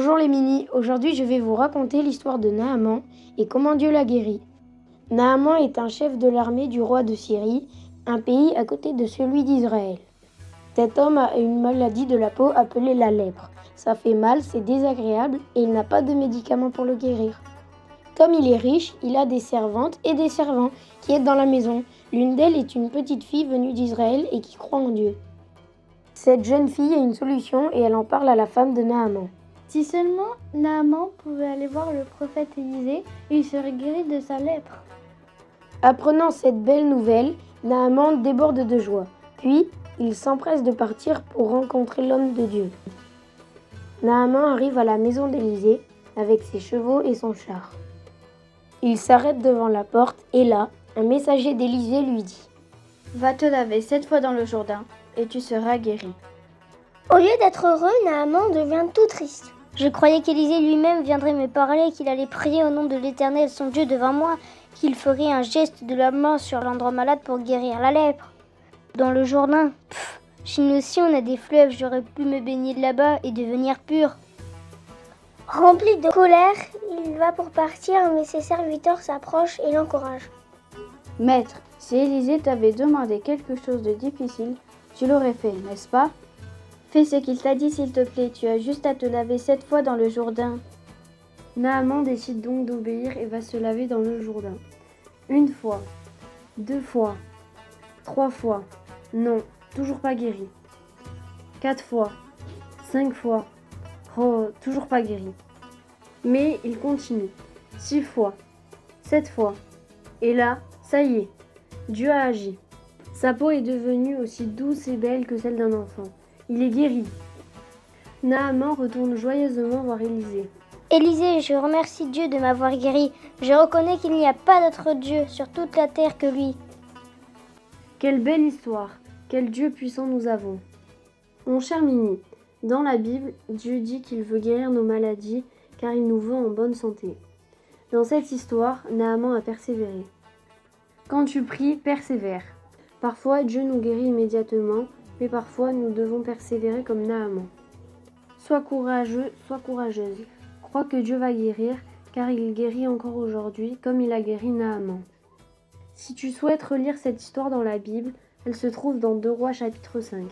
Bonjour les minis, aujourd'hui je vais vous raconter l'histoire de Naaman et comment Dieu l'a guéri. Naaman est un chef de l'armée du roi de Syrie, un pays à côté de celui d'Israël. Cet homme a une maladie de la peau appelée la lèpre. Ça fait mal, c'est désagréable et il n'a pas de médicaments pour le guérir. Comme il est riche, il a des servantes et des servants qui aident dans la maison. L'une d'elles est une petite fille venue d'Israël et qui croit en Dieu. Cette jeune fille a une solution et elle en parle à la femme de Naaman. Si seulement Naaman pouvait aller voir le prophète Élisée, il serait guéri de sa lèpre. Apprenant cette belle nouvelle, Naaman déborde de joie. Puis, il s'empresse de partir pour rencontrer l'homme de Dieu. Naaman arrive à la maison d'Élisée avec ses chevaux et son char. Il s'arrête devant la porte et là, un messager d'Élisée lui dit « Va te laver 7 fois dans le Jourdain et tu seras guéri. » Au lieu d'être heureux, Naaman devient tout triste. Je croyais qu'Élisée lui-même viendrait me parler, qu'il allait prier au nom de l'Éternel, son Dieu, devant moi, qu'il ferait un geste de la main sur l'endroit malade pour guérir la lèpre. Dans le Jourdain, chez nous aussi on a des fleuves, j'aurais pu me baigner là-bas et devenir pur. Rempli de colère, il va pour partir, mais ses serviteurs s'approchent et l'encouragent. Maître, si Élisée t'avait demandé quelque chose de difficile, tu l'aurais fait, n'est-ce pas? Fais ce qu'il t'a dit s'il te plaît, tu as juste à te laver 7 fois dans le Jourdain. Naaman décide donc d'obéir et va se laver dans le Jourdain. 1 fois, 2 fois, 3 fois, non, toujours pas guéri. 4 fois, 5 fois, oh, toujours pas guéri. Mais il continue. 6 fois, 7 fois, et là, ça y est, Dieu a agi. Sa peau est devenue aussi douce et belle que celle d'un enfant. Il est guéri. Naaman retourne joyeusement voir Élisée. Élisée, je remercie Dieu de m'avoir guéri. Je reconnais qu'il n'y a pas d'autre Dieu sur toute la terre que lui. Quelle belle histoire, quel Dieu puissant nous avons. Mon cher Mini, dans la Bible, Dieu dit qu'il veut guérir nos maladies car il nous veut en bonne santé. Dans cette histoire, Naaman a persévéré. Quand tu pries, persévère. Parfois, Dieu nous guérit immédiatement, mais parfois, nous devons persévérer comme Naaman. Sois courageux, sois courageuse. Crois que Dieu va guérir, car il guérit encore aujourd'hui, comme il a guéri Naaman. Si tu souhaites relire cette histoire dans la Bible, elle se trouve dans 2 Rois chapitre 5.